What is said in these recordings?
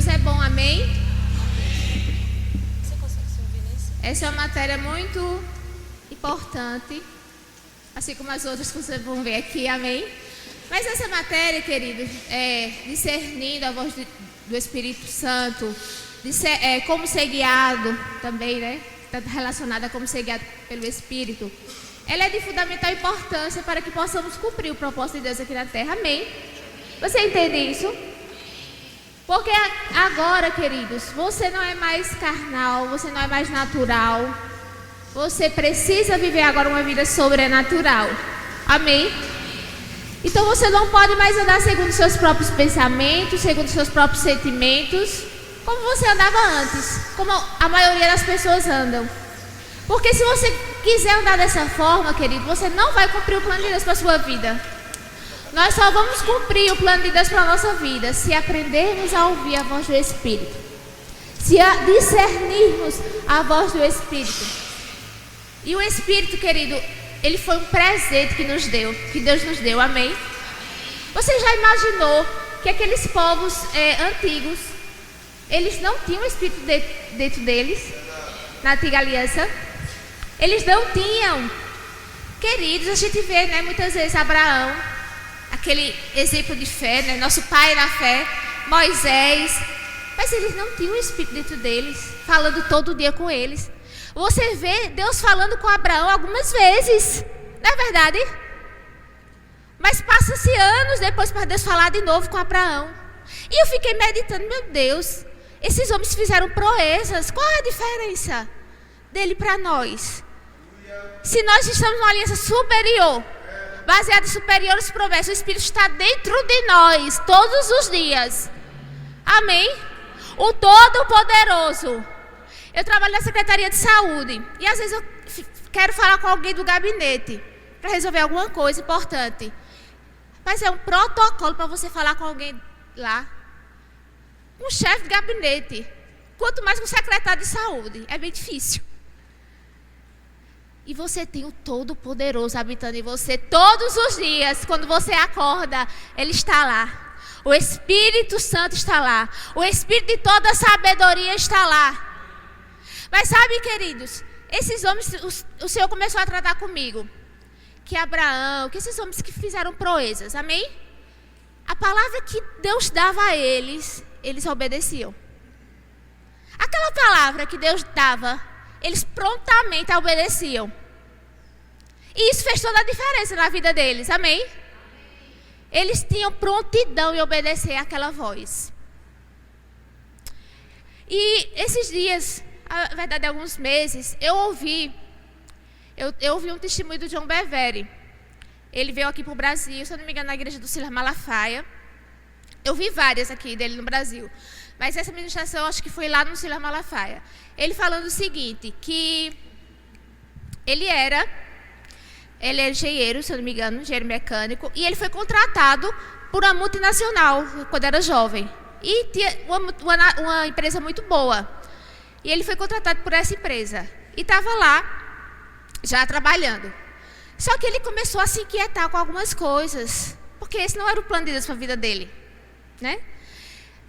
Deus é bom, amém? Você consegue se ouvir nesse? Essa é uma matéria muito importante, assim como as outras que vocês vão ver aqui, amém? Mas essa matéria, queridos, discernindo a voz do Espírito Santo, como ser guiado também, né? Está relacionada a como ser guiado pelo Espírito. Ela é de fundamental importância para que possamos cumprir o propósito de Deus aqui na terra, amém? Você entende isso? Porque agora, queridos, você não é mais carnal, você não é mais natural. Você precisa viver agora uma vida sobrenatural. Amém? Então você não pode mais andar segundo os seus próprios pensamentos, segundo os seus próprios sentimentos, como você andava antes, como a maioria das pessoas andam. Porque se você quiser andar dessa forma, querido, você não vai cumprir o plano de Deus para a sua vida. Nós só vamos cumprir o plano de Deus para a nossa vida se aprendermos a ouvir a voz do Espírito, se discernirmos a voz do Espírito. E o Espírito, querido, ele foi um presente que Deus nos deu, amém? Você já imaginou que aqueles povos antigos, eles não tinham o Espírito dentro deles, na antiga aliança? Eles não tinham. Queridos, a gente vê, né, muitas vezes Abraão, aquele exemplo de fé, né, nosso pai na fé, Moisés, mas eles não tinham o Espírito dentro deles, falando todo dia com eles. Você vê Deus falando com Abraão algumas vezes, não é verdade? Mas passa-se anos depois para Deus falar de novo com Abraão. E eu fiquei meditando, meu Deus, esses homens fizeram proezas, qual é a diferença dele para nós? Se nós estamos numa aliança superior, baseada em superiores promessas, o Espírito está dentro de nós todos os dias. Amém? O Todo-Poderoso. Eu trabalho na Secretaria de Saúde e às vezes eu quero falar com alguém do gabinete para resolver alguma coisa importante. Mas é um protocolo para você falar com alguém lá. Um chefe de gabinete. Quanto mais com o secretário de saúde. É bem difícil. E você tem o Todo-Poderoso habitando em você todos os dias. Quando você acorda, Ele está lá. O Espírito Santo está lá. O Espírito de toda sabedoria está lá. Mas sabe, queridos, esses homens, o Senhor começou a tratar comigo. Que Abraão, que esses homens que fizeram proezas, amém? A palavra que Deus dava a eles, eles obedeciam. Aquela palavra que Deus dava, eles prontamente obedeciam. E isso fez toda a diferença na vida deles, amém? Eles tinham prontidão em obedecer àquela voz. E esses dias, na verdade, alguns meses, eu ouvi um testemunho do John Bevere. Ele veio aqui para o Brasil, se eu não me engano, na igreja do Silas Malafaia. Eu vi várias aqui dele no Brasil. Mas essa ministração, acho que foi lá no Silas Malafaia. Ele falando o seguinte, que ele é engenheiro, se eu não me engano, engenheiro mecânico, e ele foi contratado por uma multinacional, quando era jovem. E tinha uma empresa muito boa. E ele foi contratado por essa empresa. E estava lá, já trabalhando. Só que ele começou a se inquietar com algumas coisas. Porque esse não era o plano de Deus para a vida dele. Né?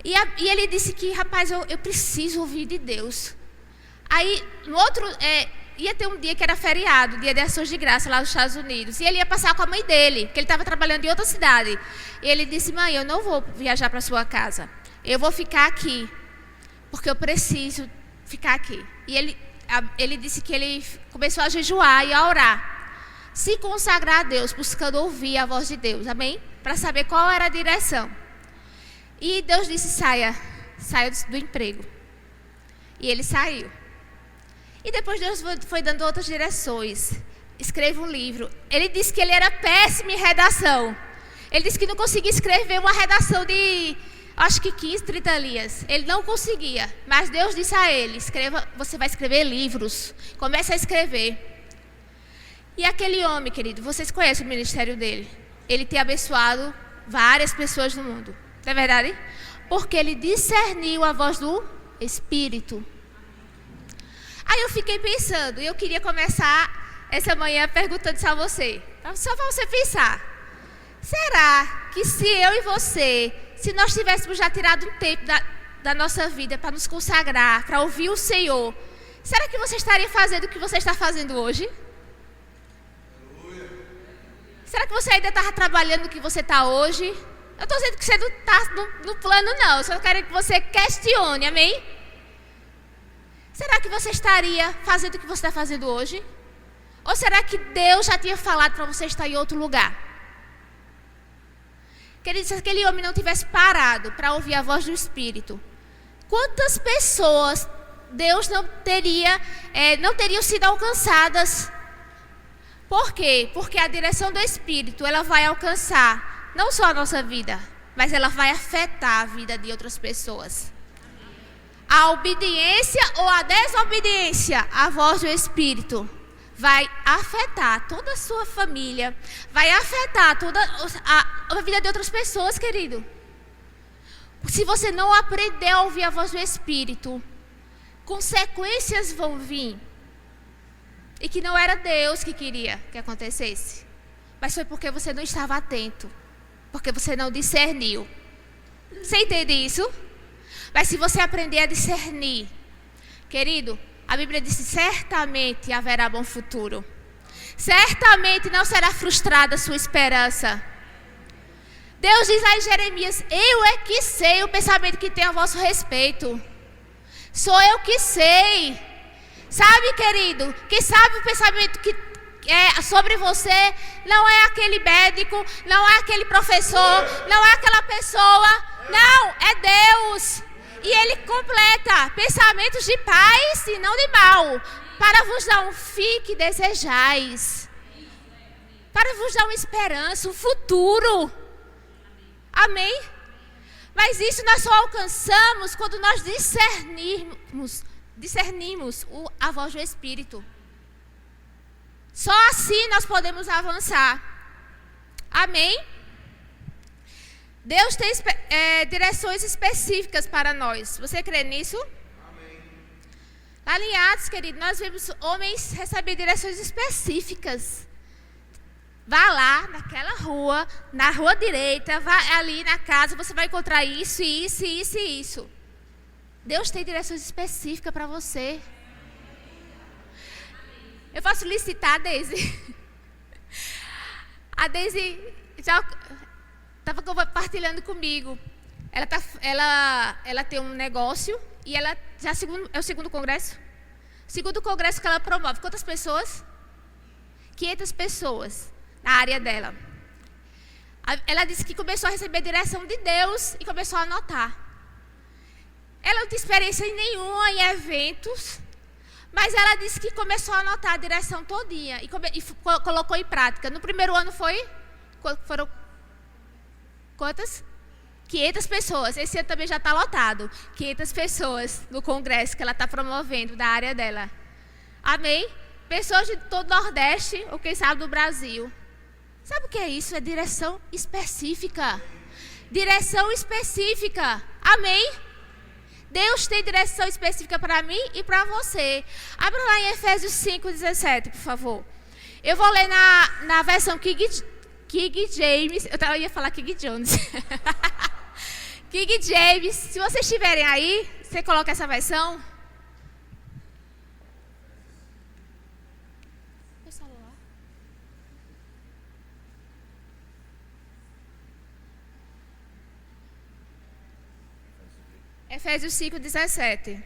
E ele disse que, rapaz, eu preciso ouvir de Deus. Aí, no outro, ia ter um dia que era feriado, dia de ações de graça lá nos Estados Unidos. E ele ia passar com a mãe dele, que ele estava trabalhando em outra cidade. E ele disse, mãe, eu não vou viajar para sua casa. Eu vou ficar aqui, porque eu preciso ficar aqui. E ele disse que ele começou a jejuar e a orar, se consagrar a Deus, buscando ouvir a voz de Deus, amém? Para saber qual era a direção. E Deus disse, saia do emprego. E ele saiu. E depois Deus foi dando outras direções. Escreva um livro. Ele disse que ele era péssimo em redação. Ele disse que não conseguia escrever uma redação de, acho que 15, 30 linhas. Ele não conseguia. Mas Deus disse a ele, você vai escrever livros. Comece a escrever. E aquele homem, querido, vocês conhecem o ministério dele. Ele tem abençoado várias pessoas no mundo. Não é verdade? Porque ele discerniu a voz do Espírito. Aí eu fiquei pensando, e eu queria começar essa manhã perguntando isso a você. Só para você pensar. Será que se eu e você, se nós tivéssemos já tirado um tempo da nossa vida para nos consagrar, para ouvir o Senhor, será que você estaria fazendo o que você está fazendo hoje? Será que você ainda está trabalhando no que você está hoje? Eu estou dizendo que você não está no plano, não. Eu só quero que você questione, amém? Será que você estaria fazendo o que você está fazendo hoje? Ou será que Deus já tinha falado para você estar em outro lugar? Querido, se aquele homem não tivesse parado para ouvir a voz do Espírito, quantas pessoas Deus não teriam sido alcançadas? Por quê? Porque a direção do Espírito, ela vai alcançar não só a nossa vida, mas ela vai afetar a vida de outras pessoas. A obediência ou a desobediência à voz do Espírito vai afetar toda a sua família, vai afetar toda a vida de outras pessoas, querido. Se você não aprender a ouvir a voz do Espírito, consequências vão vir. E que não era Deus que queria que acontecesse, mas foi porque você não estava atento, porque você não discerniu. Você entende isso? Mas se você aprender a discernir, querido, a Bíblia diz: certamente haverá bom futuro. Certamente não será frustrada a sua esperança. Deus diz lá em Jeremias: eu é que sei o pensamento que tem a vosso respeito. Sou eu que sei. Sabe, querido, quem sabe o pensamento que é sobre você não é aquele médico, não é aquele professor, não é aquela pessoa. Não, é Deus. E Ele completa pensamentos de paz e não de mal, para vos dar um fim que desejais, para vos dar uma esperança, um futuro. Amém? Mas isso nós só alcançamos quando nós discernimos a voz do Espírito. Só assim nós podemos avançar. Amém? Deus tem direções específicas para nós. Você crê nisso? Amém. Lá em Atos, querido, nós vemos homens receber direções específicas. Vá lá naquela rua, na rua direita, vá ali na casa, você vai encontrar isso, isso, isso e isso. Deus tem direções específicas para você. Eu posso licitar a Deise. A Deise já estava compartilhando comigo. Ela tem um negócio e ela já é o segundo congresso. Segundo congresso que ela promove. Quantas pessoas? 500 pessoas na área dela. Ela disse que começou a receber direção de Deus e começou a anotar. Ela não tinha experiência nenhuma em eventos, mas ela disse que começou a anotar a direção todinha e colocou em prática. No primeiro ano foram quantas? 500 pessoas. Esse ano também já está lotado. 500 pessoas no congresso que ela está promovendo da área dela. Amém? Pessoas de todo o Nordeste, ou quem sabe do Brasil. Sabe o que é isso? É direção específica. Direção específica. Amém? Deus tem direção específica para mim e para você. Abra lá em Efésios 5:17, por favor. Eu vou ler na versão King James. Eu ia falar King Jones. King James. Se vocês estiverem aí, você coloca essa versão. Efésios 5:17.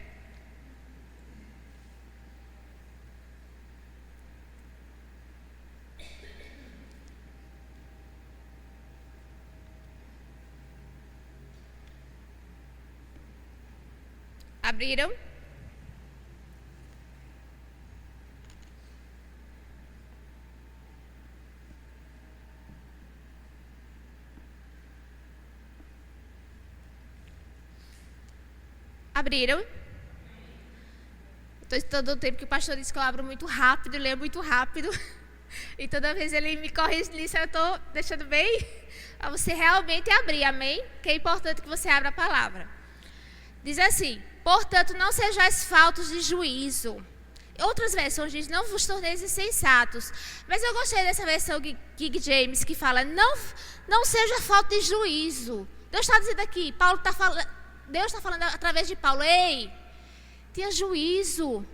Abriram? Abriram? Todo o tempo que o pastor disse que eu abro muito rápido, leio muito rápido. E toda vez ele me corrige nisso, eu estou deixando bem para você realmente abrir, amém? Que é importante que você abra a palavra. Diz assim: portanto, não sejais faltos de juízo. Outras versões dizem: não vos torneis insensatos. Mas eu gostei dessa versão King James que fala: não seja falta de juízo. Deus está dizendo aqui, Paulo está falando, Deus está falando através de Paulo: ei, tenha juízo.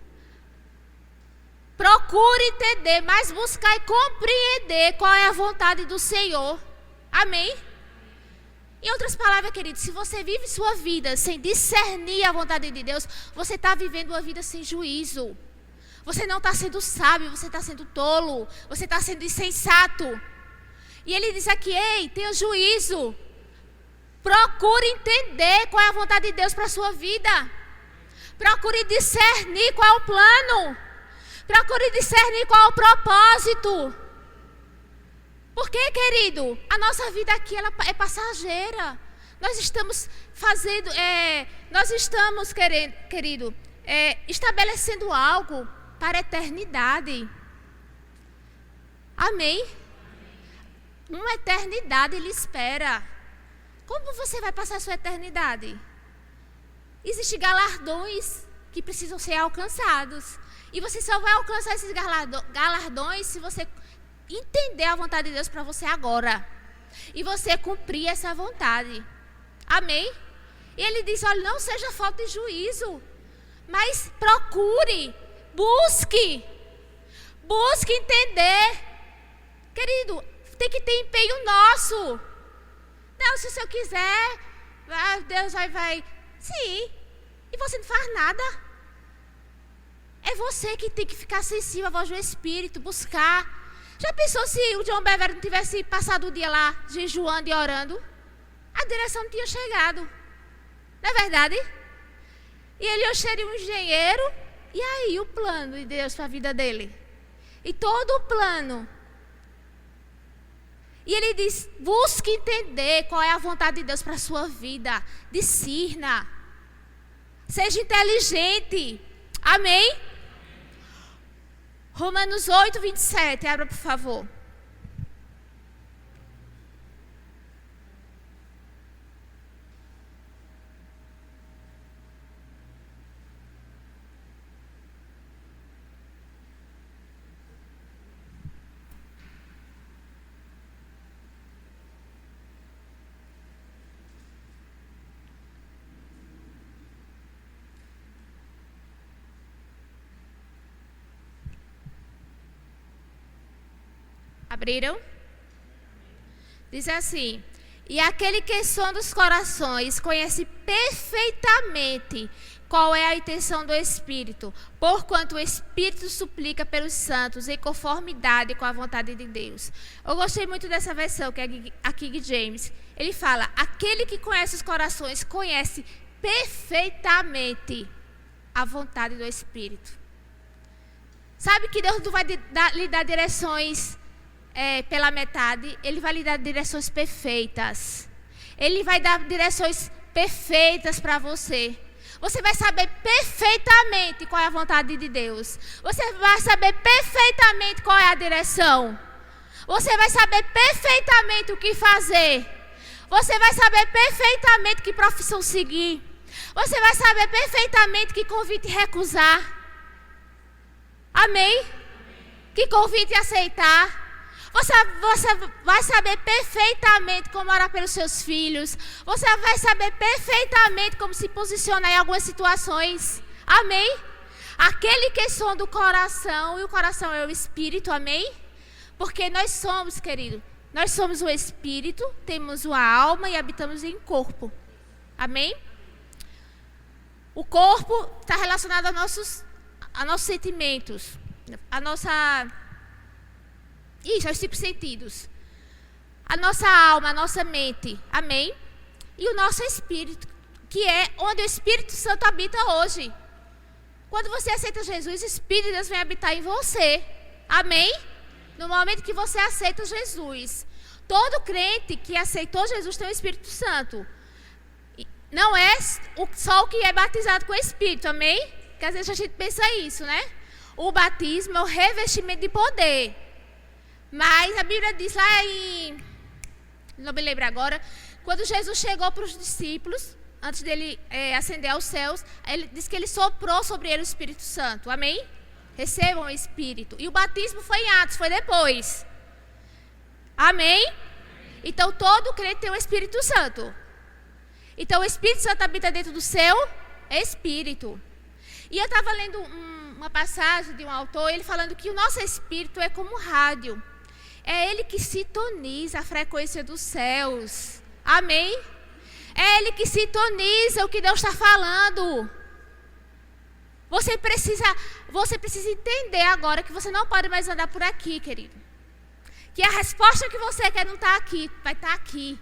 Procure entender, mas buscar e compreender qual é a vontade do Senhor. Amém? Em outras palavras, querido, se você vive sua vida sem discernir a vontade de Deus, você está vivendo uma vida sem juízo. Você não está sendo sábio, você está sendo tolo, você está sendo insensato. E ele diz aqui: ei, tenha juízo. Procure entender qual é a vontade de Deus para a sua vida. Procure discernir qual é o plano. Procure discernir qual é o propósito. Porque, querido, a nossa vida aqui ela é passageira. Nós estamos fazendo, querido, estabelecendo algo para a eternidade. Amém? Uma eternidade lhe espera. Como você vai passar a sua eternidade? Existem galardões que precisam ser alcançados. E você só vai alcançar esses galardões se você entender a vontade de Deus para você agora. E você cumprir essa vontade. Amém? E ele diz: olha, não seja falta de juízo, mas procure, busque entender. Querido, tem que ter empenho nosso. Não, se o Senhor quiser, Deus vai. Sim. E você não faz nada. É você que tem que ficar sensível à voz do Espírito, buscar. Já pensou se o John Bever não tivesse passado o dia lá, jejuando e orando? A direção não tinha chegado. Não é verdade? E ele hoje seria um engenheiro. E aí o plano de Deus para a vida dele? E todo o plano. E ele diz: busque entender qual é a vontade de Deus para a sua vida. Discirna. Seja inteligente. Amém? Romanos 8, 27. Abra, por favor. Abriram? Diz assim: e aquele que sonda os corações conhece perfeitamente qual é a intenção do Espírito, porquanto o Espírito suplica pelos santos em conformidade com a vontade de Deus. Eu gostei muito dessa versão, que é a King James. Ele fala: aquele que conhece os corações conhece perfeitamente a vontade do Espírito. Sabe que Deus não vai lhe dar direções pela metade. Ele vai lhe dar direções perfeitas. Ele vai dar direções perfeitas para você. Você vai saber perfeitamente qual é a vontade de Deus. Você vai saber perfeitamente qual é a direção. Você vai saber perfeitamente o que fazer. Você vai saber perfeitamente que profissão seguir. Você vai saber perfeitamente que convite recusar. Amém? Que convite aceitar. Você vai saber perfeitamente como orar pelos seus filhos. Você vai saber perfeitamente como se posicionar em algumas situações. Amém? Aquele que sonda o coração, e o coração é o Espírito, amém? Porque nós somos, querido, nós somos o Espírito, temos uma alma e habitamos em corpo. Amém? O corpo está relacionado a nossos sentimentos, aos cinco sentidos. A nossa alma, a nossa mente. Amém? E o nosso espírito, que é onde o Espírito Santo habita hoje. Quando você aceita Jesus, o Espírito de Deus vem habitar em você. Amém? No momento que você aceita Jesus. Todo crente que aceitou Jesus tem o Espírito Santo. Não é só o que é batizado com o Espírito. Amém? Porque às vezes a gente pensa isso, né? O batismo é o revestimento de poder. Mas a Bíblia diz lá não me lembro agora, quando Jesus chegou para os discípulos, antes dele ascender aos céus, ele disse que ele soprou sobre ele o Espírito Santo. Amém? Recebam o Espírito. E o batismo foi em Atos, foi depois. Amém? Então todo crente tem o Espírito Santo. Então, o Espírito Santo habita dentro do seu espírito. E eu estava lendo uma passagem de um autor, ele falando que o nosso espírito é como um rádio. É ele que sintoniza a frequência dos céus. Amém? É ele que sintoniza o que Deus está falando. Você precisa entender agora que você não pode mais andar por aqui, querido. Que a resposta que você quer não está aqui, vai estar aqui.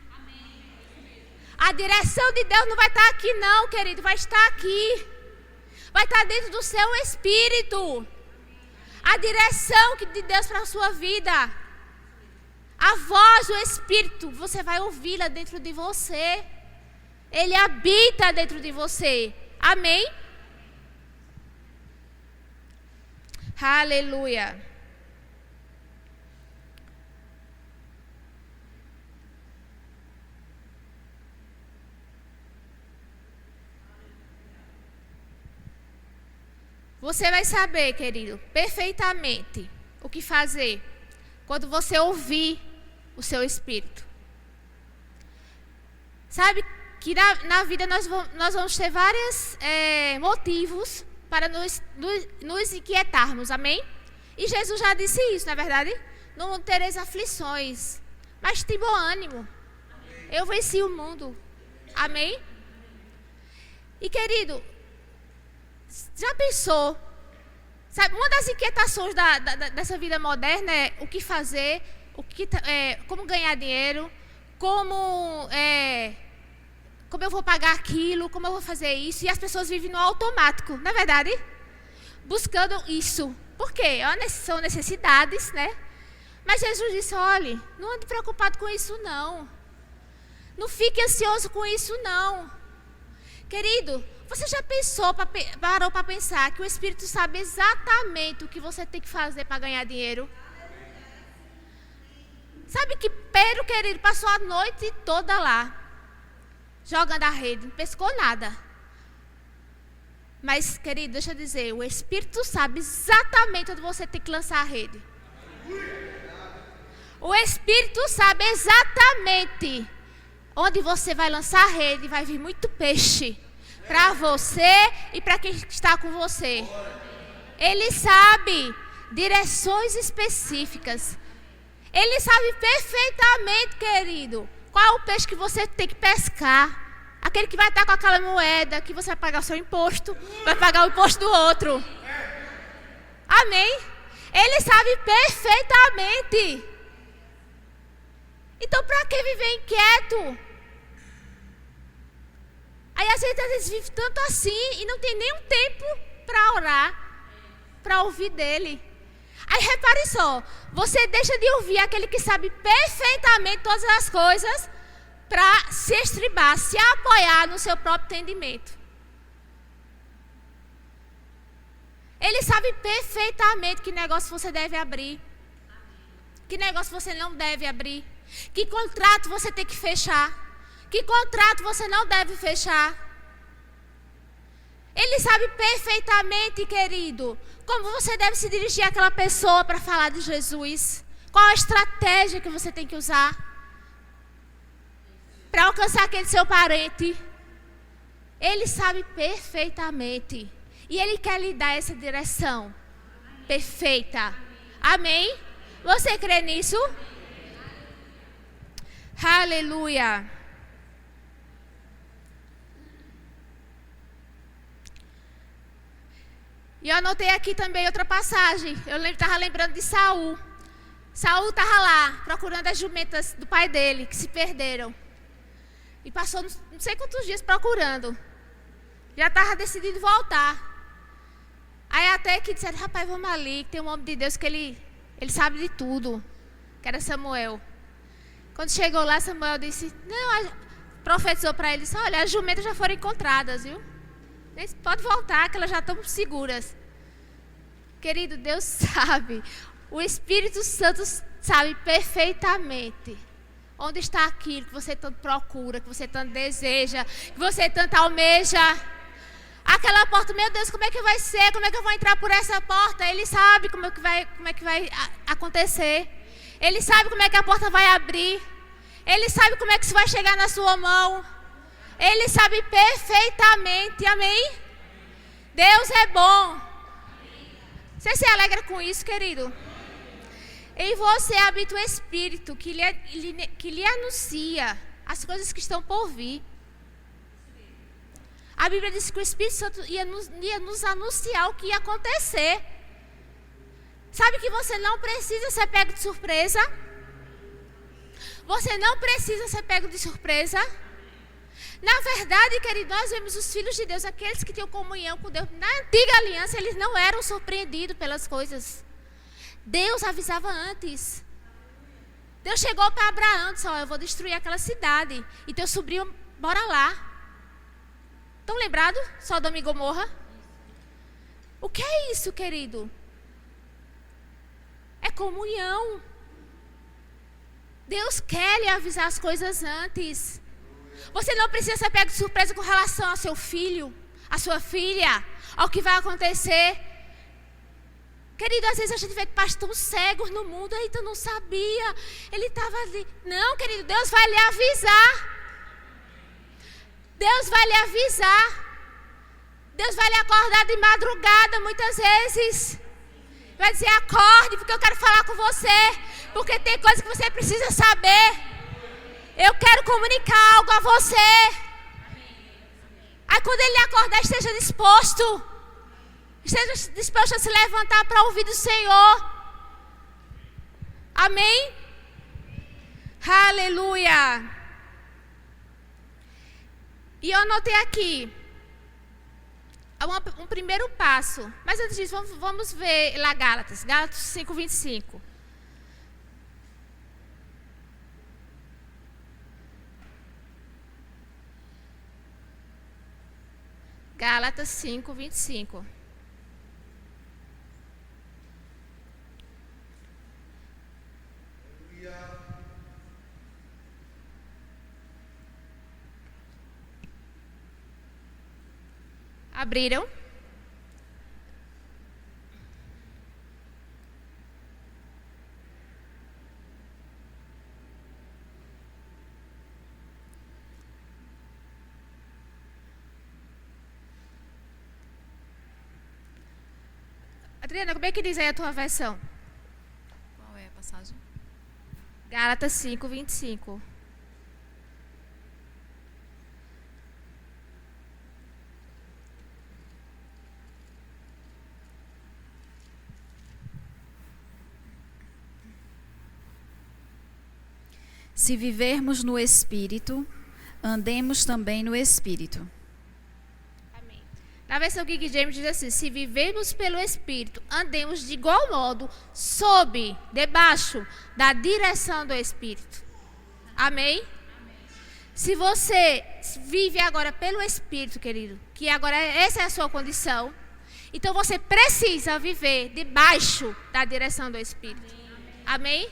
A direção de Deus não vai estar aqui não, querido, vai estar aqui. Vai estar dentro do seu espírito. A direção de Deus para a sua vida. A voz do Espírito, você vai ouvi-la dentro de você. Ele habita dentro de você. Amém? Aleluia. Você vai saber, querido, perfeitamente o que fazer quando você ouvir o seu espírito. Sabe que na vida nós vamos ter vários motivos para nos inquietarmos, amém? E Jesus já disse isso, na verdade. Não tereis aflições, mas tem bom ânimo. Eu venci o mundo, amém? E querido, já pensou? Sabe, uma das inquietações dessa vida moderna é o que fazer, como ganhar dinheiro, como eu vou pagar aquilo, como eu vou fazer isso. E as pessoas vivem no automático, não é verdade? Buscando isso. Por quê? São necessidades, né? Mas Jesus disse, olhe, não ande preocupado com isso não. Não fique ansioso com isso não. Querido, você já parou para pensar que o Espírito sabe exatamente o que você tem que fazer para ganhar dinheiro? Sabe que Pedro, querido, passou a noite toda lá, jogando a rede, não pescou nada. Mas, querido, deixa eu dizer, o Espírito sabe exatamente onde você tem que lançar a rede. O Espírito sabe exatamente onde você vai lançar a rede, vai vir muito peixe para você e para quem está com você. Ele sabe direções específicas. Ele sabe perfeitamente, querido, qual é o peixe que você tem que pescar. Aquele que vai estar com aquela moeda, que você vai pagar o seu imposto, vai pagar o imposto do outro. Amém? Ele sabe perfeitamente. Então, para que viver inquieto? Aí a gente às vezes vive tanto assim e não tem nenhum tempo para orar, para ouvir dele. Aí repare só, você deixa de ouvir aquele que sabe perfeitamente todas as coisas para se estribar, se apoiar no seu próprio entendimento. Ele sabe perfeitamente que negócio você deve abrir, que negócio você não deve abrir, que contrato você tem que fechar, que contrato você não deve fechar. Ele sabe perfeitamente, querido, como você deve se dirigir àquela pessoa para falar de Jesus. Qual a estratégia que você tem que usar para alcançar aquele seu parente. Ele sabe perfeitamente. E Ele quer lhe dar essa direção perfeita. Amém? Você crê nisso? Aleluia. E eu anotei aqui também outra passagem. Eu estava lembrando de Saul. Saul estava lá, procurando as jumentas do pai dele, que se perderam. E passou não sei quantos dias procurando. Já estava decidido voltar. Aí até que disseram, rapaz, vamos ali, que tem um homem de Deus que ele sabe de tudo. Que era Samuel. Quando chegou lá, Samuel disse, profetizou para ele, disse, olha, as jumentas já foram encontradas, viu? Pode voltar, que elas já estão seguras. Querido, Deus sabe. O Espírito Santo sabe perfeitamente onde está aquilo que você tanto procura, que você tanto deseja, que você tanto almeja. Aquela porta, meu Deus, como é que vai ser? Como é que eu vou entrar por essa porta? Ele sabe como é que vai acontecer. Ele sabe como é que a porta vai abrir. Ele sabe como é que isso vai chegar na sua mão. Ele sabe perfeitamente, amém? Deus é bom. Você se alegra com isso, querido? Em você habita o Espírito que lhe anuncia as coisas que estão por vir. A Bíblia diz que o Espírito Santo ia nos anunciar o que ia acontecer. Sabe que você não precisa ser pego de surpresa? Você não precisa ser pego de surpresa. Na verdade, querido, nós vemos os filhos de Deus, aqueles que tinham comunhão com Deus. Na antiga aliança, eles não eram surpreendidos pelas coisas. Deus avisava antes. Deus chegou para Abraão e disse: eu vou destruir aquela cidade. E teu sobrinho, bora lá. Estão lembrados? Sodoma e Gomorra? O que é isso, querido? É comunhão. Deus quer lhe avisar as coisas antes. Você não precisa ser pego de surpresa com relação ao seu filho, à sua filha, ao que vai acontecer. Querido, às vezes a gente vê que pastores cegos no mundo. Eita, eu não sabia. Ele estava ali. Não, querido, Deus vai lhe avisar. Deus vai lhe avisar. Deus vai lhe acordar de madrugada muitas vezes. Vai dizer: acorde, porque eu quero falar com você. Porque tem coisas que você precisa saber. Eu quero comunicar algo a você. Aí quando ele lhe acordar, esteja disposto. Esteja disposto a se levantar para ouvir do Senhor. Amém? Aleluia. E eu anotei aqui um primeiro passo. Mas antes disso, vamos ver lá Gálatas 5:25. Gálatas 5:25. Abriram? Adriana, como é que diz aí a tua versão? Qual é a passagem? Gálatas 5:25. Se vivermos no Espírito, andemos também no Espírito. Amém. Na versão King James diz assim: se vivemos pelo Espírito, andemos de igual modo, debaixo da direção do Espírito. Amém? Amém? Se você vive agora pelo Espírito, querido, que agora essa é a sua condição, então você precisa viver debaixo da direção do Espírito. Amém?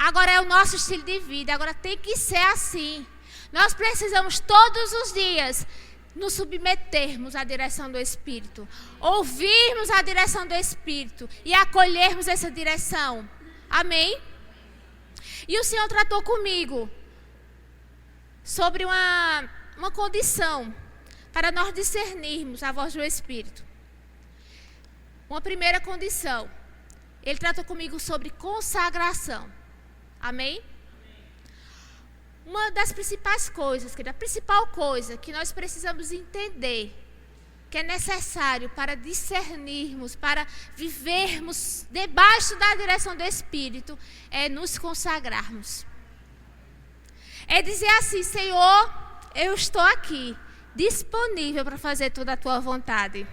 Agora é o nosso estilo de vida, agora tem que ser assim. Nós precisamos todos os dias nos submetermos à direção do Espírito, ouvirmos a direção do Espírito e acolhermos essa direção. Amém? E o Senhor tratou comigo sobre uma condição para nós discernirmos a voz do Espírito. Uma primeira condição, Ele tratou comigo sobre consagração. Amém? Uma das principais coisas, a principal coisa que nós precisamos entender, que é necessário para discernirmos, para vivermos debaixo da direção do Espírito, é nos consagrarmos. É dizer assim: Senhor, eu estou aqui, disponível para fazer toda a tua vontade.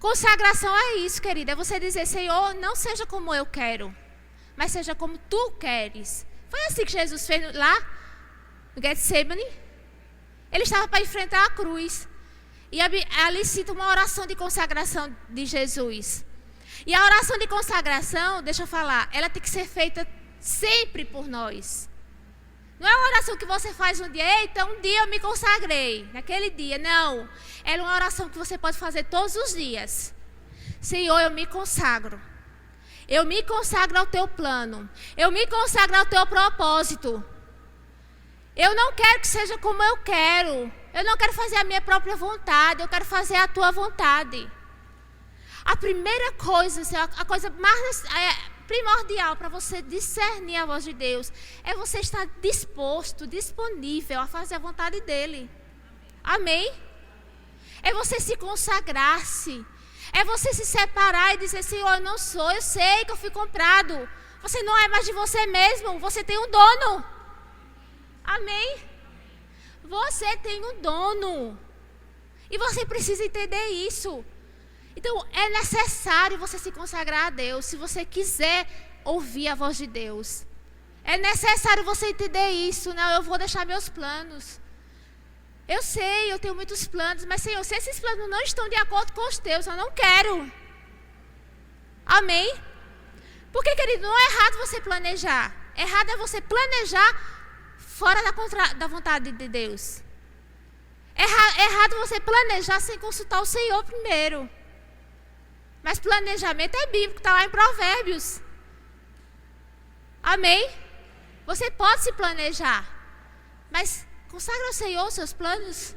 Consagração é isso, querida, é você dizer: Senhor, não seja como eu quero, mas seja como tu queres. Foi assim que Jesus fez lá no Getsemane. Ele estava para enfrentar a cruz. E ali cita uma oração de consagração de Jesus. E a oração de consagração, deixa eu falar, ela tem que ser feita sempre por nós. Não é uma oração que você faz um dia: eita, um dia eu me consagrei, naquele dia. Não, ela é uma oração que você pode fazer todos os dias. Senhor, eu me consagro. Eu me consagro ao teu plano. Eu me consagro ao teu propósito. Eu não quero que seja como eu quero. Eu não quero fazer a minha própria vontade. Eu quero fazer a tua vontade. A primeira coisa, a coisa mais primordial para você discernir a voz de Deus é você estar disposto, disponível a fazer a vontade dele. Amém? É você se consagrar-se. É você se separar e dizer, Senhor, eu não sou, eu sei que eu fui comprado. Você não é mais de você mesmo, você tem um dono. Amém? Você tem um dono. E você precisa entender isso. Então, é necessário você se consagrar a Deus, se você quiser ouvir a voz de Deus. É necessário você entender isso. Não, eu vou deixar meus planos. Eu sei, eu tenho muitos planos, mas, Senhor, se esses planos não estão de acordo com os teus, eu não quero. Amém? Porque, querido, não é errado você planejar. Errado é você planejar fora da vontade de Deus. É errado você planejar sem consultar o Senhor primeiro. Mas planejamento é bíblico, está lá em Provérbios. Amém? Você pode se planejar, mas consagra ao Senhor os seus planos.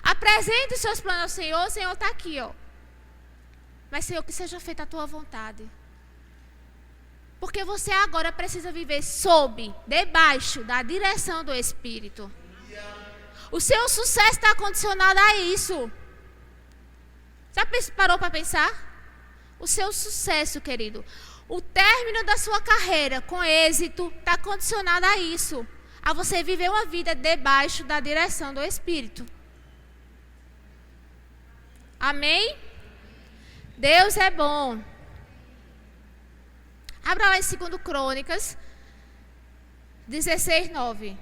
Apresente os seus planos ao Senhor. O Senhor está aqui, ó. Mas, Senhor, que seja feita a tua vontade. Porque você agora precisa viver debaixo da direção do Espírito. O seu sucesso está condicionado a isso. Já parou para pensar? O seu sucesso, querido, o término da sua carreira com êxito está condicionado a isso. A você viver uma vida debaixo da direção do Espírito. Amém? Deus é bom. Abra lá em 2 Crônicas 16:9.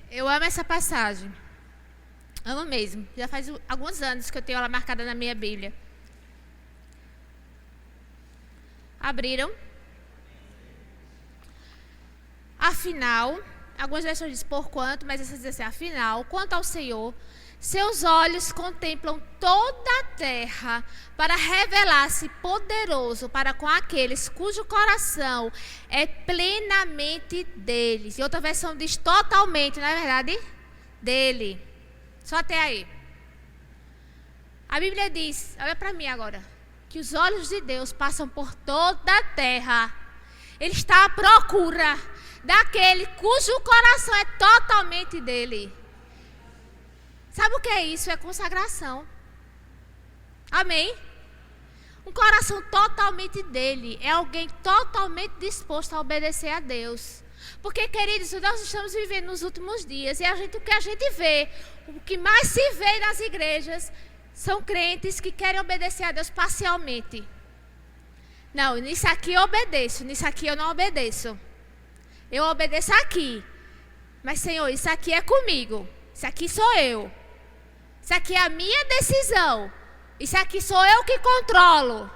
Eu amo essa passagem. Amo mesmo. Já faz alguns anos que eu tenho ela marcada na minha Bíblia. Abriram. Afinal, algumas versões dizem porquanto, mas essa diz assim, afinal, quanto ao Senhor, seus olhos contemplam toda a terra para revelar-se poderoso para com aqueles cujo coração é plenamente deles. E outra versão diz totalmente, não é verdade? Dele. Só até aí. A Bíblia diz, olha para mim agora, que os olhos de Deus passam por toda a terra. Ele está à procura daquele cujo coração é totalmente dele. Sabe o que é isso? É consagração. Amém? Um coração totalmente dele. É alguém totalmente disposto a obedecer a Deus. Porque, queridos, nós estamos vivendo nos últimos dias. E o que a gente vê, o que mais se vê nas igrejas, são crentes que querem obedecer a Deus parcialmente. Não, nisso aqui eu obedeço, nisso aqui eu não obedeço. Eu obedeço aqui. Mas, Senhor, isso aqui é comigo. Isso aqui sou eu. Isso aqui é a minha decisão. Isso aqui sou eu que controlo.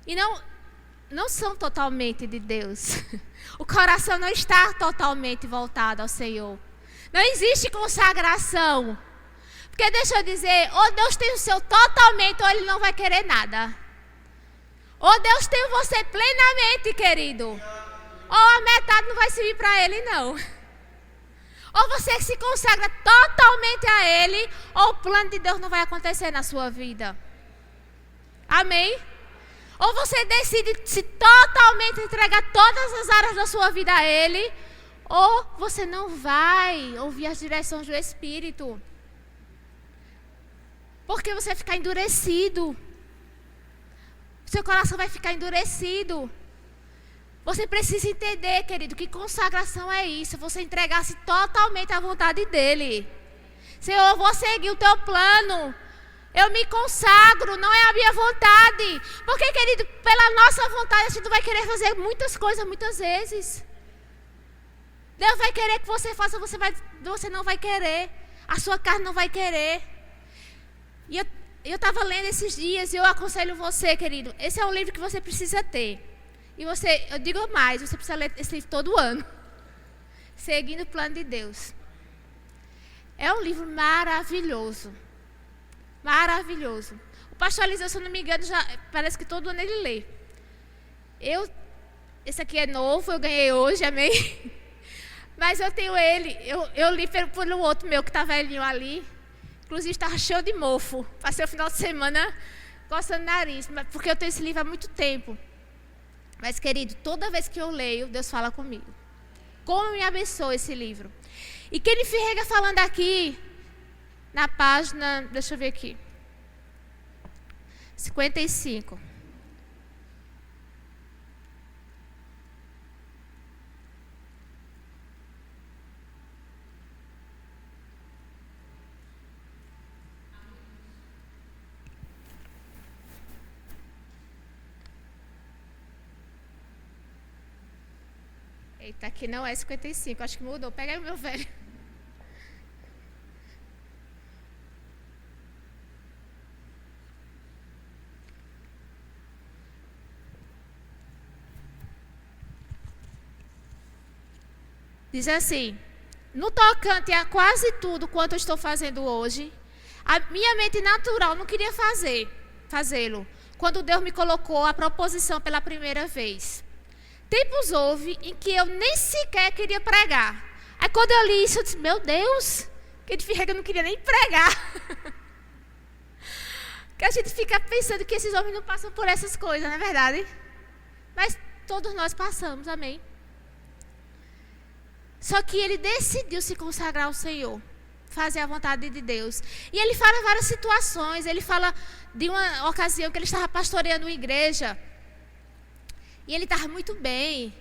E não são totalmente de Deus. O coração não está totalmente voltado ao Senhor. Não existe consagração. Porque deixa eu dizer, ou Deus tem o seu totalmente, ou Ele não vai querer nada. Ou Deus tem você plenamente, querido. Ou a metade não vai servir para Ele, não. Ou você se consagra totalmente a Ele, ou o plano de Deus não vai acontecer na sua vida. Amém? Ou você decide se totalmente entregar todas as áreas da sua vida a Ele, ou você não vai ouvir as direções do Espírito. Porque você vai ficar endurecido. Seu coração vai ficar endurecido. Você precisa entender, querido, que consagração é isso. Você entregar-se totalmente à vontade dEle. Senhor, eu vou seguir o Teu plano. Eu me consagro, não é a minha vontade. Porque, querido, pela nossa vontade, a gente vai querer fazer muitas coisas muitas vezes. Deus vai querer que você faça, você não vai querer. A sua carne não vai querer. E eu estava lendo esses dias e eu aconselho você, querido. Esse é um livro que você precisa ter. E eu digo mais, você precisa ler esse livro todo ano. Seguindo o plano de Deus. É um livro maravilhoso. Maravilhoso. O pastor Eliseu, se eu não me engano, parece que todo ano ele lê. Esse aqui é novo, eu ganhei hoje, amém? Mas eu tenho ele, eu li por um outro meu que está velhinho ali. Inclusive estava cheio de mofo. Passei o final de semana coçando o nariz, porque eu tenho esse livro há muito tempo. Mas, querido, toda vez que eu leio, Deus fala comigo. Como me abençoa esse livro. E Kenneth Reagan falando aqui, na página, deixa eu ver aqui, 55. Eita, aqui não é 55, acho que mudou. Pega aí o meu velho. Diz assim: no tocante a quase tudo quanto eu estou fazendo hoje, a minha mente natural não queria fazê-lo, quando Deus me colocou a proposição pela primeira vez. Tempos houve em que eu nem sequer queria pregar. Aí quando eu li isso, eu disse, meu Deus, Kenneth Reagan não queria nem pregar. Que a gente fica pensando que esses homens não passam por essas coisas, não é verdade? Mas todos nós passamos, amém? Só que ele decidiu se consagrar ao Senhor, fazer a vontade de Deus. E ele fala várias situações, ele fala de uma ocasião que ele estava pastoreando uma igreja. E ele estava muito bem,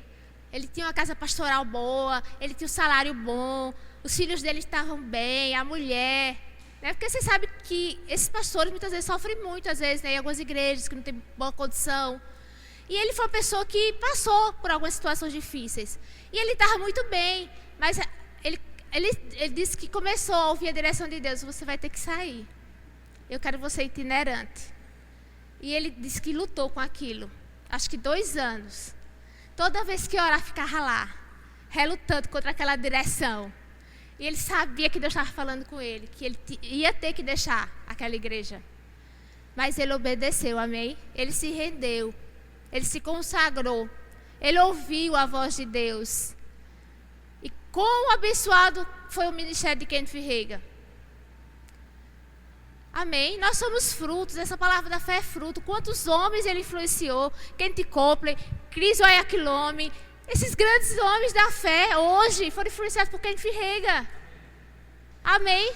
ele tinha uma casa pastoral boa, ele tinha um salário bom, os filhos dele estavam bem, a mulher, né? Porque você sabe que esses pastores muitas vezes sofrem muito, às vezes, né? Em algumas igrejas que não tem boa condição. E ele foi uma pessoa que passou por algumas situações difíceis. E ele estava muito bem, mas ele disse que começou a ouvir a direção de Deus, você vai ter que sair. Eu quero você itinerante. E ele disse que lutou com aquilo. Acho que 2 anos. Toda vez que orar, ficava lá, relutando contra aquela direção. E ele sabia que Deus estava falando com ele, que ele ia ter que deixar aquela igreja. Mas ele obedeceu, amém? Ele se rendeu, ele se consagrou, ele ouviu a voz de Deus. E quão abençoado foi o ministério de Kenneth Reagan. Amém? Nós somos frutos, essa palavra da fé é fruto. Quantos homens ele influenciou? Kenneth Copeland, Chris Oyakhilome, esses grandes homens da fé hoje foram influenciados por Kenneth Reagan. Amém?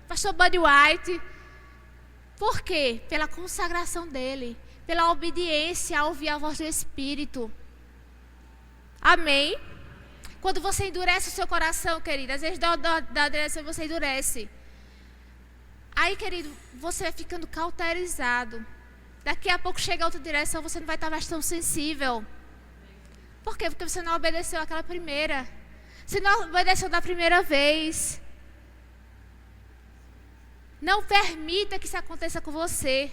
Pastor Buddy White. Por quê? Pela consagração dele, pela obediência a ouvir a voz do Espírito. Amém? Quando você endurece o seu coração, querida, às vezes da direção você endurece. Aí, querido, você vai ficando cauterizado. Daqui a pouco chega outra direção, você não vai estar mais tão sensível. Por quê? Porque você não obedeceu àquela primeira. Você não obedeceu da primeira vez. Não permita que isso aconteça com você.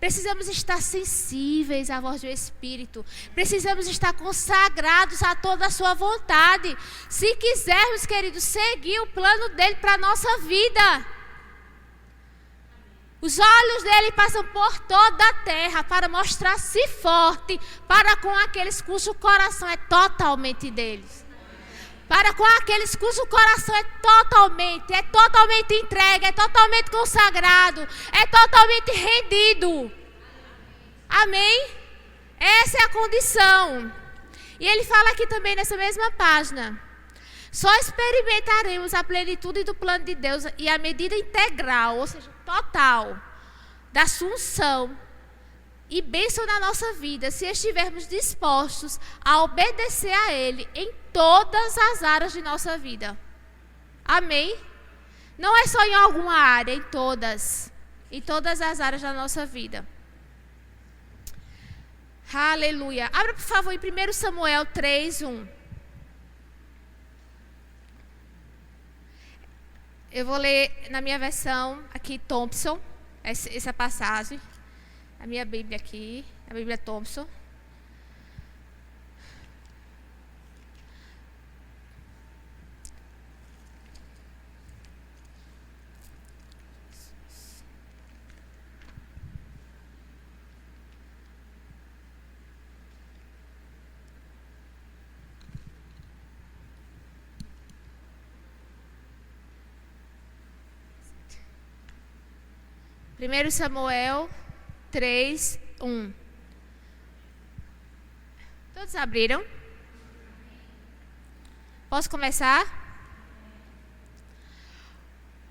Precisamos estar sensíveis à voz do Espírito. Precisamos estar consagrados a toda a sua vontade. Se quisermos, queridos, seguir o plano dele para a nossa vida. Os olhos dele passam por toda a terra para mostrar-se forte para com aqueles cujo coração é totalmente deles. Para com aqueles cujo coração é totalmente entregue, é totalmente consagrado, é totalmente rendido. Amém? Essa é a condição. E ele fala aqui também nessa mesma página. Só experimentaremos a plenitude do plano de Deus e a medida integral, ou seja, total, da sua unção e bênção na nossa vida, se estivermos dispostos a obedecer a Ele em todas as áreas de nossa vida. Amém? Não é só em alguma área, em todas as áreas da nossa vida. Aleluia. Abra, por favor, em 1 Samuel 3:1. Eu vou ler na minha versão aqui, Thompson, essa passagem. A minha Bíblia aqui, a Bíblia Thompson. Primeiro Samuel 3, 1. Todos abriram? Posso começar?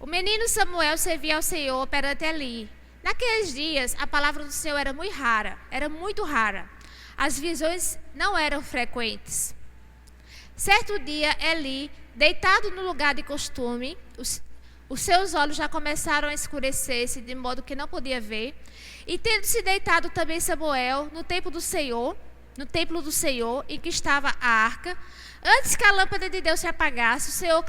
O menino Samuel servia ao Senhor perante Eli. Naqueles dias, a palavra do Senhor era muito rara. As visões não eram frequentes. Certo dia, Eli, deitado no lugar de costume, os seus olhos já começaram a escurecer-se, de modo que não podia ver. E tendo-se deitado também Samuel no templo do Senhor, em que estava a arca, antes que a lâmpada de Deus se apagasse, o Senhor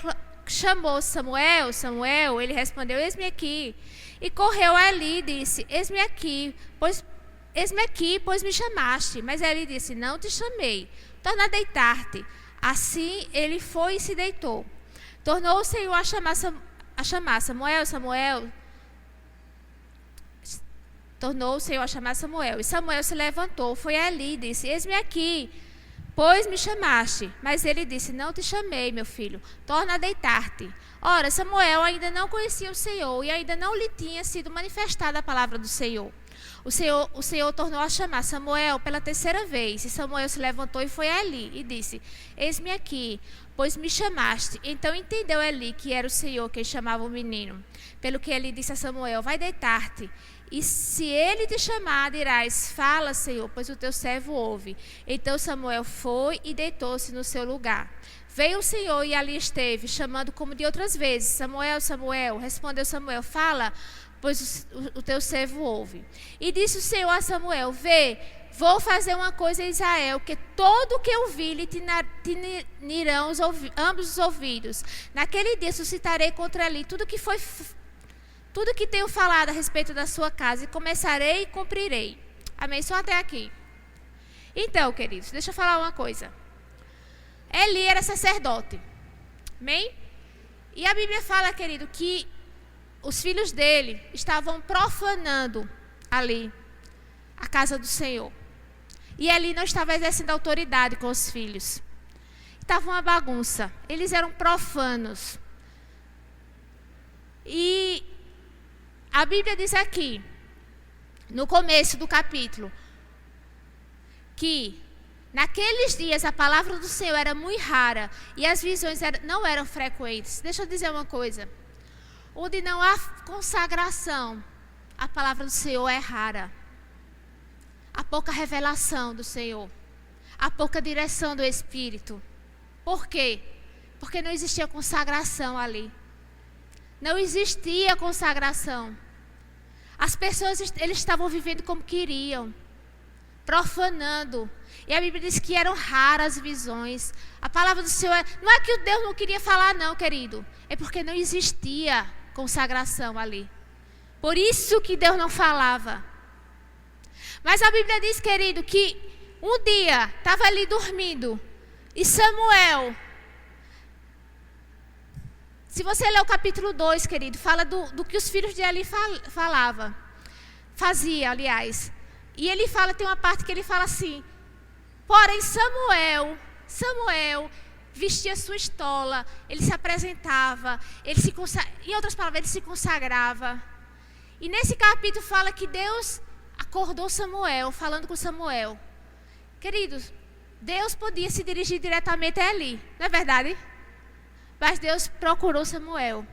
chamou: Samuel, Samuel. Ele respondeu: eis-me aqui. E correu a Eli e disse: eis-me aqui, pois me chamaste. Mas Eli disse: não te chamei, torna a deitar-te. Assim ele foi e se deitou. Tornou o Senhor a chamar Samuel, Samuel. Tornou o Senhor a chamar Samuel. E Samuel se levantou, foi a Eli e disse: eis-me aqui, pois me chamaste. Mas ele disse: não te chamei, meu filho, torna a deitar-te. Ora, Samuel ainda não conhecia o Senhor e ainda não lhe tinha sido manifestada a palavra do Senhor. O Senhor tornou a chamar Samuel pela terceira vez. E Samuel se levantou e foi a Eli e disse: eis-me aqui, pois me chamaste. Então entendeu Eli que era o Senhor quem chamava o menino. Pelo que Eli disse a Samuel: vai deitar-te. E se ele te chamar, dirás: fala, Senhor, pois o teu servo ouve. Então Samuel foi e deitou-se no seu lugar. Veio o Senhor e ali esteve, chamando como de outras vezes: Samuel, Samuel. Respondeu Samuel: fala, pois o teu servo ouve. E disse o Senhor a Samuel: vê, vou fazer uma coisa em Israel, que todo o que eu vi lhe tinirão ambos os ouvidos. Naquele dia suscitarei contra ele tudo que tenho falado a respeito da sua casa, e começarei e cumprirei. Amém? Só até aqui. Então, queridos, deixa eu falar uma coisa. Eli era sacerdote. Amém? E a Bíblia fala, querido, que os filhos dele estavam profanando ali a casa do Senhor. E Eli não estava exercendo autoridade com os filhos. Estava uma bagunça. Eles eram profanos. E a Bíblia diz aqui, no começo do capítulo, que naqueles dias a palavra do Senhor era muito rara e as visões não eram frequentes. Deixa eu dizer uma coisa. Onde não há consagração, a palavra do Senhor é rara. Há pouca revelação do Senhor. Há pouca direção do Espírito. Por quê? Porque não existia consagração ali. Não existia consagração. As pessoas eles estavam vivendo como queriam, profanando. E a Bíblia diz que eram raras visões. A palavra do Senhor não é que Deus não queria falar, não, querido. É porque não existia consagração ali. Por isso que Deus não falava. Mas a Bíblia diz, querido, que um dia estava ali dormindo e Samuel, se você ler o capítulo 2, querido, fala do que os filhos de Eli fazia, aliás. E ele fala, tem uma parte que ele fala assim: porém Samuel vestia sua estola, ele se apresentava, em outras palavras, ele se consagrava. E nesse capítulo fala que Deus acordou Samuel, falando com Samuel. Queridos, Deus podia se dirigir diretamente a Eli, não é verdade? Mas Deus procurou Samuel.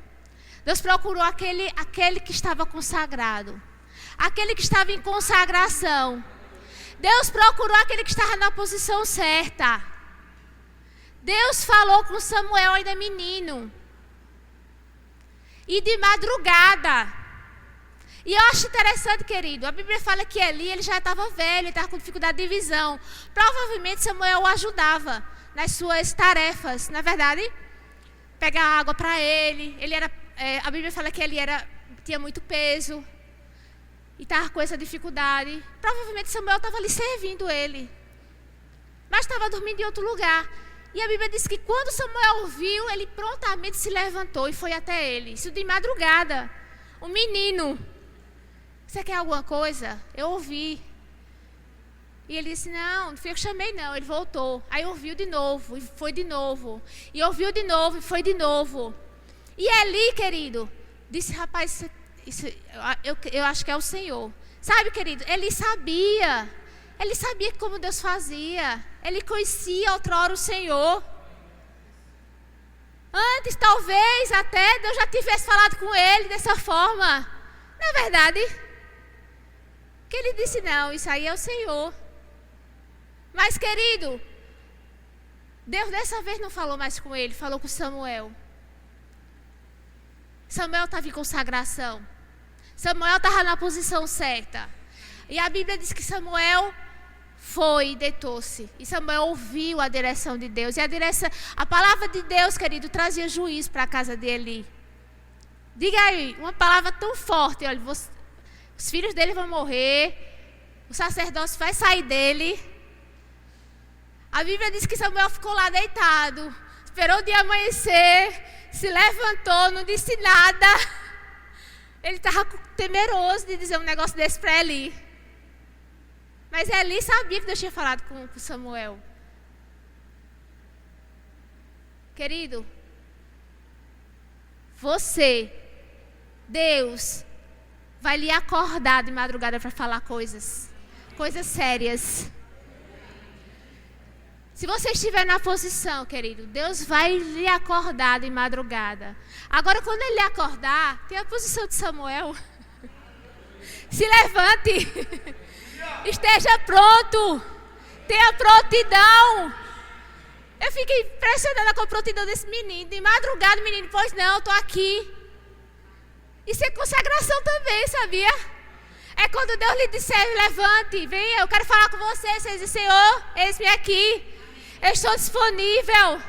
Deus procurou aquele que estava consagrado, aquele que estava em consagração. Deus procurou aquele que estava na posição certa. Deus falou com Samuel ainda menino. E de madrugada. E eu acho interessante, querido, a Bíblia fala que ele já estava velho, ele estava com dificuldade de visão. Provavelmente Samuel o ajudava nas suas tarefas, não é verdade? Pegar água para ele a Bíblia fala que ele tinha muito peso e estava com essa dificuldade. Provavelmente Samuel estava ali servindo ele, mas estava dormindo em outro lugar. E a Bíblia diz que quando Samuel viu, ele prontamente se levantou e foi até ele. Isso de madrugada. Um menino: você quer alguma coisa? Eu ouvi. E ele disse: não, não fui eu que chamei não. Ele voltou. Aí ouviu de novo e foi de novo. E ouviu de novo e foi de novo. E Eli, querido, disse: rapaz, eu acho que é o Senhor. Sabe, querido, ele sabia como Deus fazia. Ele conhecia outrora o Senhor. Antes, talvez, até Deus já tivesse falado com ele dessa forma. Não é verdade? Que ele disse: não, isso aí é o Senhor. Mas, querido, Deus dessa vez não falou mais com ele, falou com Samuel. Samuel estava em consagração. Samuel estava na posição certa. E a Bíblia diz que Samuel foi e deitou-se. E Samuel ouviu a direção de Deus. E a palavra de Deus, querido, trazia juízo para a casa de Eli. Diga aí, uma palavra tão forte: olha, os filhos dele vão morrer, o sacerdócio vai sair dele. A Bíblia diz que Samuel ficou lá deitado, esperou o dia amanhecer, se levantou, não disse nada. Ele estava temeroso de dizer um negócio desse para Eli. Mas Eli sabia que Deus tinha falado com Samuel. Querido, Deus vai lhe acordar de madrugada para falar coisas sérias. Se você estiver na posição, querido, Deus vai lhe acordar de madrugada. Agora, quando Ele lhe acordar, tem a posição de Samuel. Se levante. Esteja pronto. Tenha prontidão. Eu fiquei impressionada com a prontidão desse menino. De madrugada, menino: pois não, estou aqui. Isso é consagração também, sabia? É quando Deus lhe disser: levante, venha, eu quero falar com você. Você diz: Senhor, eis-me aqui. Eu estou disponível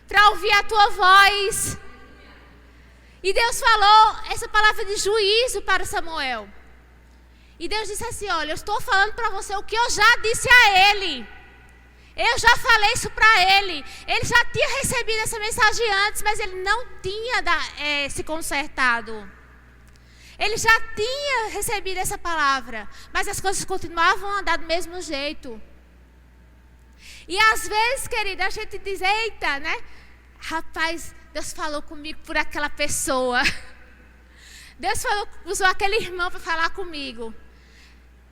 para ouvir a tua voz. E Deus falou essa palavra de juízo para Samuel. E Deus disse assim: olha, eu estou falando para você o que eu já disse a ele. Eu já falei isso para ele. Ele já tinha recebido essa mensagem antes, mas ele não tinha se consertado. Ele já tinha recebido essa palavra, mas as coisas continuavam a andar do mesmo jeito. E às vezes, querida, a gente diz: eita, né? Rapaz, Deus falou comigo por aquela pessoa. Deus usou aquele irmão para falar comigo.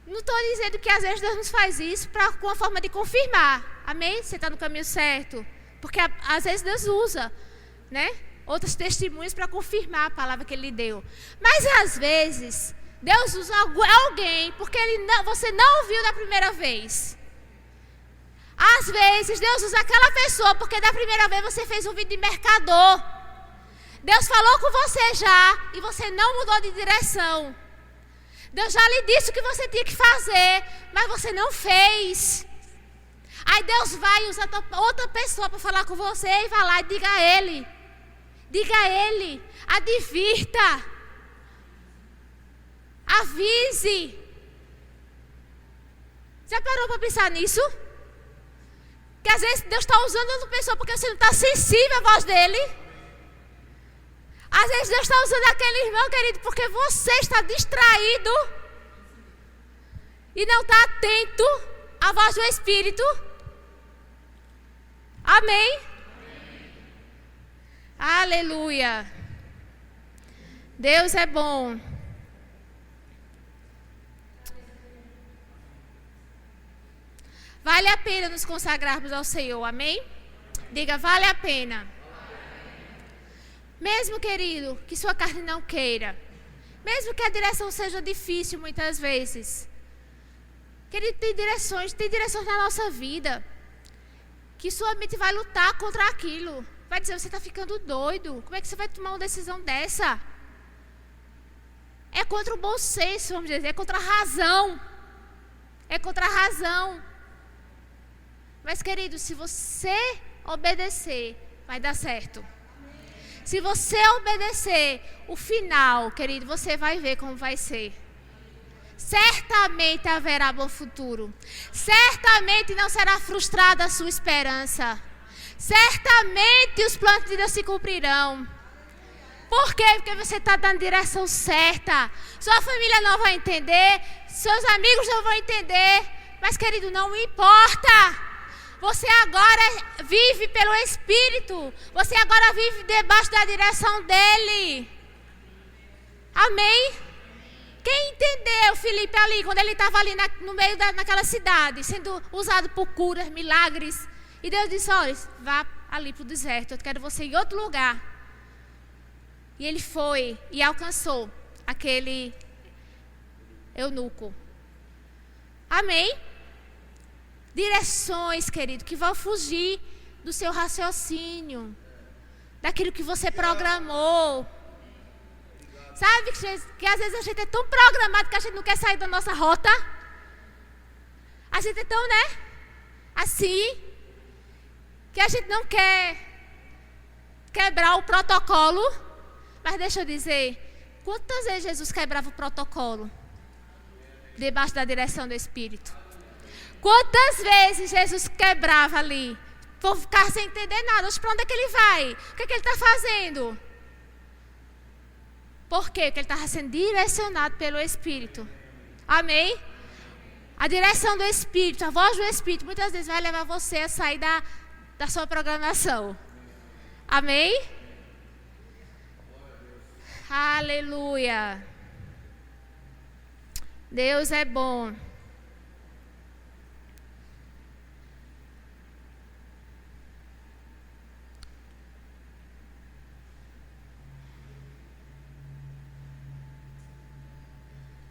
Não estou dizendo que às vezes Deus nos faz isso com uma forma de confirmar. Amém? Você está no caminho certo. Porque às vezes Deus usa, né, outros testemunhos para confirmar a palavra que Ele lhe deu. Mas às vezes Deus usa alguém porque você não ouviu da primeira vez. Às vezes Deus usa aquela pessoa porque da primeira vez você fez um vídeo de mercador. Deus falou com você já e você não mudou de direção. Deus já lhe disse o que você tinha que fazer, mas você não fez. Aí Deus vai usar outra pessoa para falar com você e vai lá e diga a Ele. Diga a Ele. Advirta. Avise. Já parou para pensar nisso? Que às vezes Deus está usando outra pessoa porque você não está sensível à voz dEle. Às vezes Deus está usando aquele irmão, querido, porque você está distraído e não está atento à voz do Espírito. Amém? Aleluia. Deus é bom. Vale a pena nos consagrarmos ao Senhor, amém? Diga: vale a pena. Mesmo, querido, que sua carne não queira. Mesmo que a direção seja difícil muitas vezes. Querido, tem direções na nossa vida. Que sua mente vai lutar contra aquilo. Vai dizer: você está ficando doido. Como é que você vai tomar uma decisão dessa? É contra o bom senso, vamos dizer. É contra a razão. É contra a razão. Mas, querido, se você obedecer, vai dar certo. Se você obedecer, o final, querido, você vai ver como vai ser. Certamente haverá bom futuro. Certamente não será frustrada a sua esperança. Certamente os planos de Deus se cumprirão. Por quê? Porque você está dando a direção certa. Sua família não vai entender, seus amigos não vão entender. Mas, querido, não importa. Você agora vive pelo Espírito. Você agora vive debaixo da direção dEle. Amém? Quem entendeu Filipe ali, quando ele estava ali no meio naquela cidade, sendo usado por curas, milagres. E Deus disse, olha, vá ali para o deserto, eu quero você em outro lugar. E ele foi e alcançou aquele eunuco. Amém? Direções, querido, que vão fugir do seu raciocínio, daquilo que você programou. Sabe que às vezes a gente é tão programado que a gente não quer sair da nossa rota. A gente é tão, assim, que a gente não quer quebrar o protocolo. Mas deixa eu dizer, quantas vezes Jesus quebrava o protocolo? Debaixo da direção do Espírito. Quantas vezes Jesus quebrava ali? Vou ficar sem entender nada. Para onde é que ele vai? O que é que ele está fazendo? Por quê? Porque ele estava sendo direcionado pelo Espírito. Amém? A direção do Espírito, a voz do Espírito, muitas vezes vai levar você a sair da sua programação. Amém? Aleluia. Deus é bom.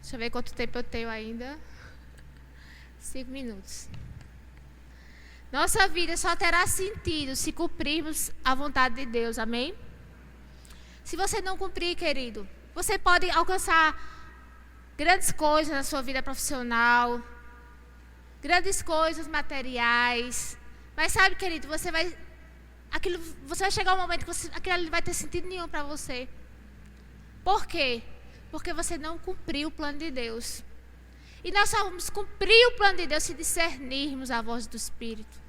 Deixa eu ver quanto tempo eu tenho ainda. 5 minutos. Nossa vida só terá sentido se cumprirmos a vontade de Deus, amém? Se você não cumprir, querido, você pode alcançar grandes coisas na sua vida profissional, grandes coisas materiais, mas sabe, querido, você vai chegar um momento que aquilo ali não vai ter sentido nenhum para você. Por quê? Porque você não cumpriu o plano de Deus. E nós só vamos cumprir o plano de Deus se discernirmos a voz do Espírito.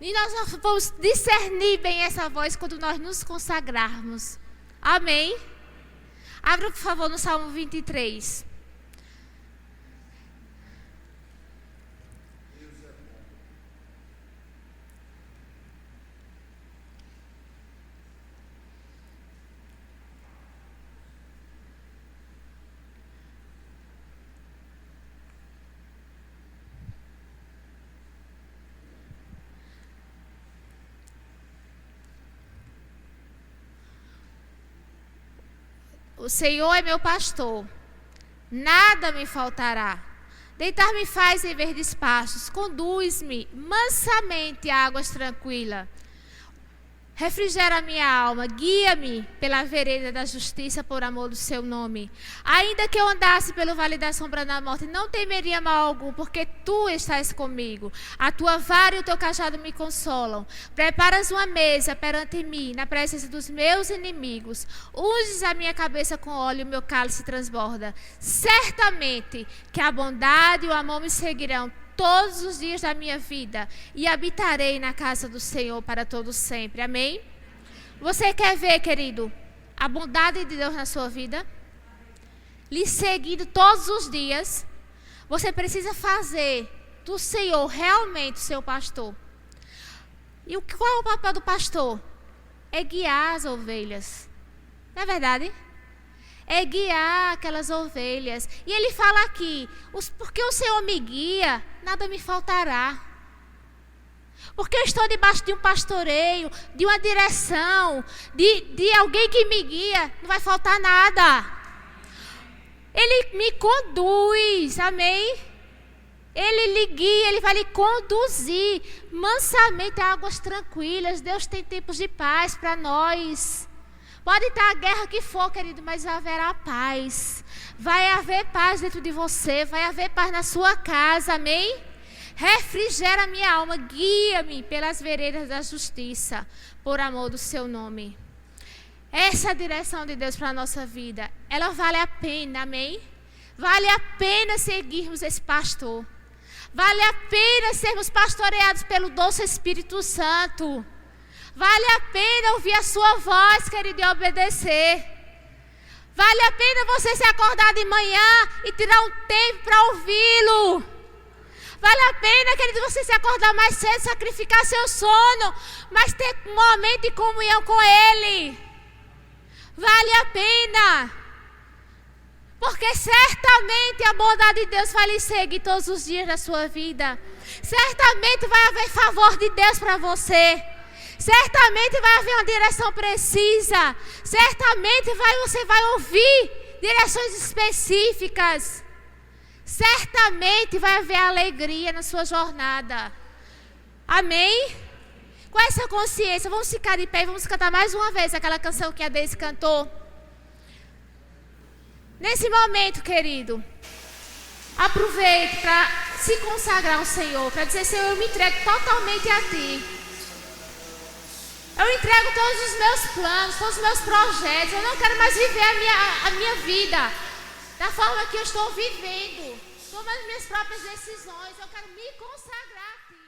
E nós só vamos discernir bem essa voz quando nós nos consagrarmos. Amém? Abra, por favor, no Salmo 23. O Senhor é meu pastor, nada me faltará. Deitar-me faz em verdes pastos, conduz-me mansamente a águas tranquilas. Refrigera a minha alma, guia-me pela vereda da justiça por amor do seu nome. Ainda que eu andasse pelo vale da sombra da morte, não temeria mal algum, porque tu estás comigo. A tua vara e o teu cajado me consolam. Preparas uma mesa perante mim, na presença dos meus inimigos. Unges a minha cabeça com óleo e o meu cálice transborda. Certamente que a bondade e o amor me seguirão todos os dias da minha vida, e habitarei na casa do Senhor para todo sempre. Amém? Você quer ver, querido, a bondade de Deus na sua vida? Lhe seguindo todos os dias. Você precisa fazer do Senhor realmente o seu pastor. E qual é o papel do pastor? É guiar as ovelhas. Não é verdade? É guiar aquelas ovelhas. E ele fala aqui, porque o Senhor me guia, nada me faltará. Porque eu estou debaixo de um pastoreio, de uma direção, de alguém que me guia, não vai faltar nada. Ele me conduz, amém? Ele lhe guia, ele vai lhe conduzir mansamente a águas tranquilas. Deus tem tempos de paz para nós. Pode estar a guerra que for, querido, mas haverá paz. Vai haver paz dentro de você, vai haver paz na sua casa, amém? Refrigera minha alma, guia-me pelas veredas da justiça, por amor do seu nome. Essa é a direção de Deus para a nossa vida. Ela vale a pena, amém? Vale a pena seguirmos esse pastor. Vale a pena sermos pastoreados pelo doce Espírito Santo. Vale a pena ouvir a sua voz, querido, e obedecer. Vale a pena você se acordar de manhã e tirar um tempo para ouvi-lo. Vale a pena, querido, você se acordar mais cedo, sacrificar seu sono, mas ter um momento de comunhão com Ele. Vale a pena. Porque certamente a bondade de Deus vai lhe seguir todos os dias da sua vida. Certamente vai haver favor de Deus para você. Certamente vai haver uma direção precisa. Certamente você vai ouvir direções específicas. Certamente vai haver alegria na sua jornada. Amém? Com essa consciência, vamos ficar de pé e vamos cantar mais uma vez aquela canção que a Deise cantou. Nesse momento, querido, aproveite para se consagrar ao Senhor, para dizer: Senhor, eu me entrego totalmente a Ti. Eu entrego todos os meus planos, todos os meus projetos. Eu não quero mais viver a minha vida da forma que eu estou vivendo, tomando minhas próprias decisões. Eu quero me consagrar a Ti.